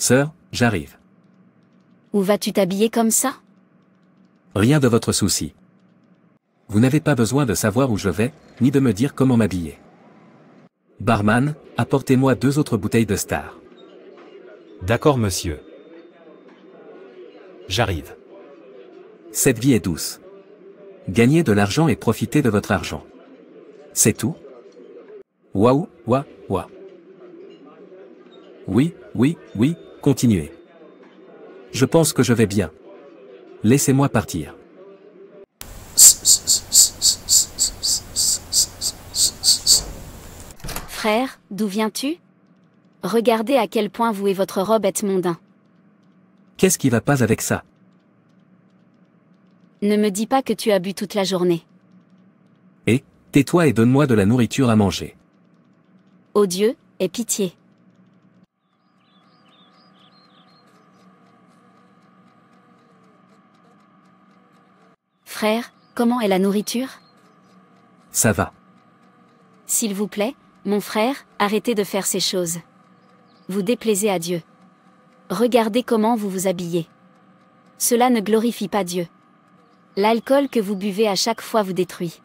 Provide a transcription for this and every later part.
Sœur, j'arrive. Où vas-tu t'habiller comme ça? Rien de votre souci. Vous n'avez pas besoin de savoir où je vais, ni de me dire comment m'habiller. Barman, apportez-moi 2 autres bouteilles de Star. D'accord, monsieur. J'arrive. Cette vie est douce. Gagnez de l'argent et profitez de votre argent. C'est tout? Waouh, ouah, ouah. Oui, oui, oui, continuez. Je pense que je vais bien. Laissez-moi partir. Frère, d'où viens-tu? Regardez à quel point vous et votre robe êtes mondains. Qu'est-ce qui va pas avec ça? Ne me dis pas que tu as bu toute la journée. Et, tais-toi et donne-moi de la nourriture à manger. Ô Dieu, aie pitié. Frère, comment est la nourriture? Ça va. S'il vous plaît, mon frère, arrêtez de faire ces choses. Vous déplaisez à Dieu. Regardez comment vous vous habillez. Cela ne glorifie pas Dieu. L'alcool que vous buvez à chaque fois vous détruit.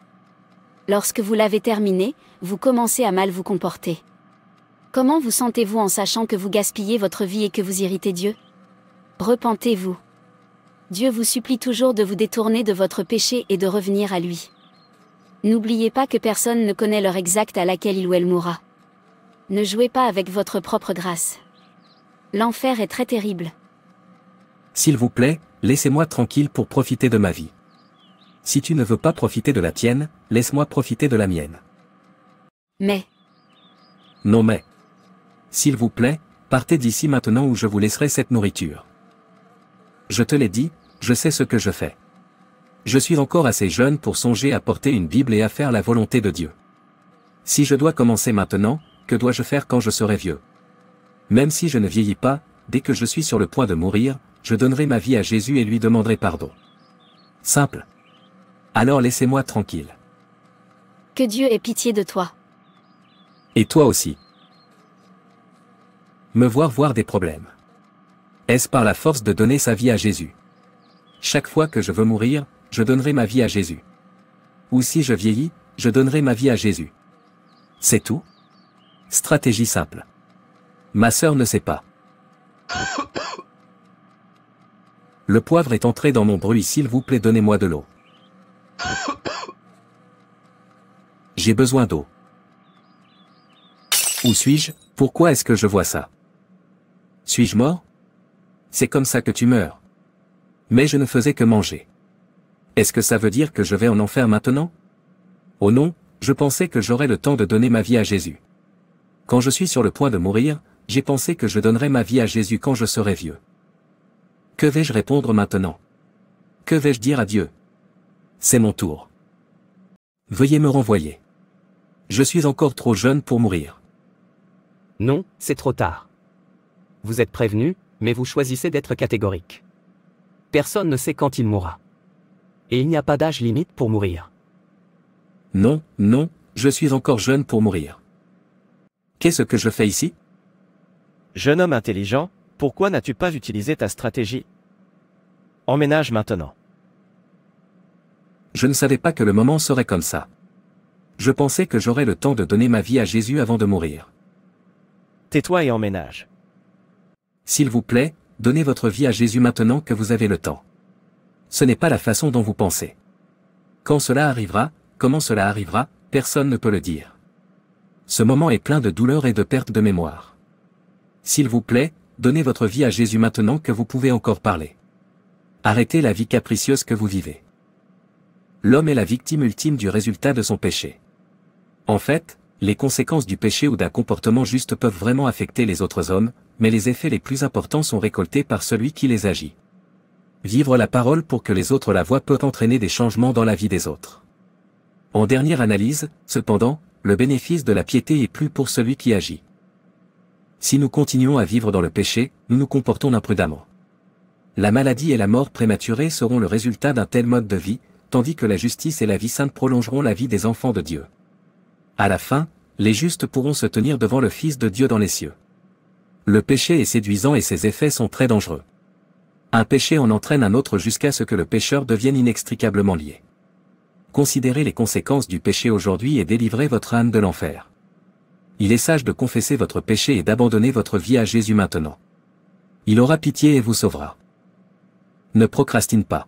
Lorsque vous l'avez terminé, vous commencez à mal vous comporter. Comment vous sentez-vous en sachant que vous gaspillez votre vie et que vous irritez Dieu? Repentez-vous. Dieu vous supplie toujours de vous détourner de votre péché et de revenir à lui. N'oubliez pas que personne ne connaît l'heure exacte à laquelle il ou elle mourra. Ne jouez pas avec votre propre grâce. L'enfer est très terrible. S'il vous plaît, laissez-moi tranquille pour profiter de ma vie. Si tu ne veux pas profiter de la tienne, laisse-moi profiter de la mienne. Mais, Non mais. S'il vous plaît, partez d'ici maintenant ou je vous laisserai cette nourriture. Je te l'ai dit, je sais ce que je fais. Je suis encore assez jeune pour songer à porter une Bible et à faire la volonté de Dieu. Si je dois commencer maintenant, que dois-je faire quand je serai vieux? Même si je ne vieillis pas, dès que je suis sur le point de mourir, je donnerai ma vie à Jésus et lui demanderai pardon. Simple. Alors laissez-moi tranquille. que Dieu ait pitié de toi. Et toi aussi. Me voir des problèmes. Est-ce par la force de donner sa vie à Jésus? Chaque fois que je veux mourir, je donnerai ma vie à Jésus. Ou si je vieillis, je donnerai ma vie à Jésus. C'est tout? Stratégie simple. Ma sœur ne sait pas. Le poivre est entré dans mon bruit, s'il vous plaît, donnez-moi de l'eau. J'ai besoin d'eau. Où suis-je? Pourquoi est-ce que je vois ça? Suis-je mort? C'est comme ça que tu meurs. Mais je ne faisais que manger. Est-ce que ça veut dire que je vais en enfer maintenant? Oh non, je pensais que j'aurais le temps de donner ma vie à Jésus. Quand je suis sur le point de mourir, j'ai pensé que je donnerais ma vie à Jésus quand je serai vieux. Que vais-je répondre maintenant? Que vais-je dire à Dieu? C'est mon tour. Veuillez me renvoyer. Je suis encore trop jeune pour mourir. Non, c'est trop tard. Vous êtes prévenu, mais vous choisissez d'être catégorique. Personne ne sait quand il mourra. Et il n'y a pas d'âge limite pour mourir. Non, non, je suis encore jeune pour mourir. Qu'est-ce que je fais ici? Jeune homme intelligent, pourquoi n'as-tu pas utilisé ta stratégie? Emménage maintenant. Je ne savais pas que le moment serait comme ça. Je pensais que j'aurais le temps de donner ma vie à Jésus avant de mourir. Tais-toi et emménage. S'il vous plaît, donnez votre vie à Jésus maintenant que vous avez le temps. Ce n'est pas la façon dont vous pensez. Quand cela arrivera, comment cela arrivera, personne ne peut le dire. Ce moment est plein de douleur et de perte de mémoire. S'il vous plaît, donnez votre vie à Jésus maintenant que vous pouvez encore parler. Arrêtez la vie capricieuse que vous vivez. L'homme est la victime ultime du résultat de son péché. En fait, les conséquences du péché ou d'un comportement juste peuvent vraiment affecter les autres hommes, mais les effets les plus importants sont récoltés par celui qui les agit. Vivre la parole pour que les autres la voient peut entraîner des changements dans la vie des autres. En dernière analyse, cependant, le bénéfice de la piété est plus pour celui qui agit. Si nous continuons à vivre dans le péché, nous nous comportons imprudemment. La maladie et la mort prématurée seront le résultat d'un tel mode de vie, tandis que la justice et la vie sainte prolongeront la vie des enfants de Dieu. À la fin, les justes pourront se tenir devant le Fils de Dieu dans les cieux. Le péché est séduisant et ses effets sont très dangereux. Un péché en entraîne un autre jusqu'à ce que le pécheur devienne inextricablement lié. Considérez les conséquences du péché aujourd'hui et délivrez votre âme de l'enfer. Il est sage de confesser votre péché et d'abandonner votre vie à Jésus maintenant. Il aura pitié et vous sauvera. Ne procrastine pas.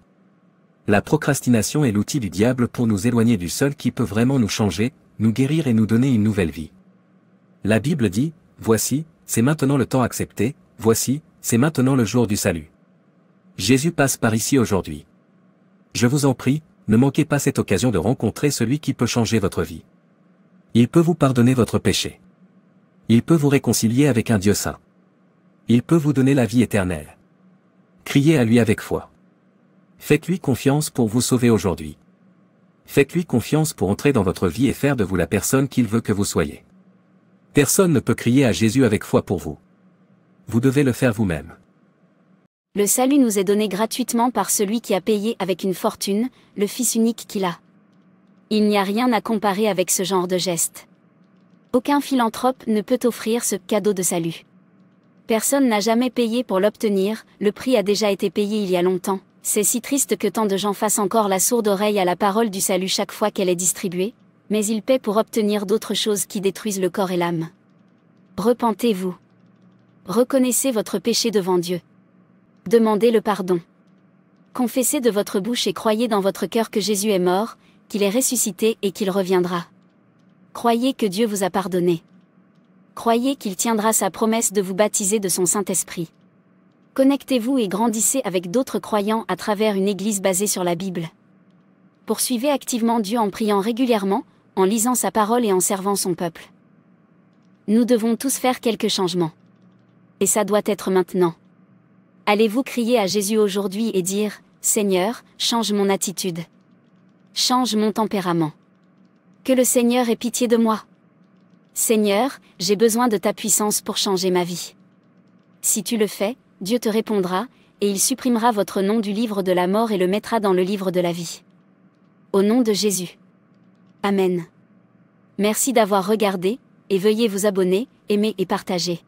La procrastination est l'outil du diable pour nous éloigner du seul qui peut vraiment nous changer, nous guérir et nous donner une nouvelle vie. La Bible dit, « Voici, c'est maintenant le temps accepté, voici, c'est maintenant le jour du salut. » Jésus passe par ici aujourd'hui. Je vous en prie, ne manquez pas cette occasion de rencontrer celui qui peut changer votre vie. Il peut vous pardonner votre péché. Il peut vous réconcilier avec un Dieu saint. Il peut vous donner la vie éternelle. Criez à lui avec foi. Faites-lui confiance pour vous sauver aujourd'hui. Faites-lui confiance pour entrer dans votre vie et faire de vous la personne qu'il veut que vous soyez. Personne ne peut crier à Jésus avec foi pour vous. Vous devez le faire vous-même. Le salut nous est donné gratuitement par celui qui a payé avec une fortune, le Fils unique qu'il a. Il n'y a rien à comparer avec ce genre de geste. Aucun philanthrope ne peut offrir ce cadeau de salut. Personne n'a jamais payé pour l'obtenir, le prix a déjà été payé il y a longtemps. C'est si triste que tant de gens fassent encore la sourde oreille à la parole du salut chaque fois qu'elle est distribuée, mais ils paient pour obtenir d'autres choses qui détruisent le corps et l'âme. Repentez-vous. Reconnaissez votre péché devant Dieu. Demandez le pardon. Confessez de votre bouche et croyez dans votre cœur que Jésus est mort, qu'il est ressuscité et qu'il reviendra. Croyez que Dieu vous a pardonné. Croyez qu'il tiendra sa promesse de vous baptiser de son Saint-Esprit. Connectez-vous et grandissez avec d'autres croyants à travers une église basée sur la Bible. Poursuivez activement Dieu en priant régulièrement, en lisant sa parole et en servant son peuple. Nous devons tous faire quelques changements. Et ça doit être maintenant. Allez-vous crier à Jésus aujourd'hui et dire, « Seigneur, change mon attitude. Change mon tempérament. Que le Seigneur ait pitié de moi. Seigneur, j'ai besoin de ta puissance pour changer ma vie. » Si tu le fais, Dieu te répondra, et il supprimera votre nom du livre de la mort et le mettra dans le livre de la vie. Au nom de Jésus. Amen. Merci d'avoir regardé, et veuillez vous abonner, aimer et partager.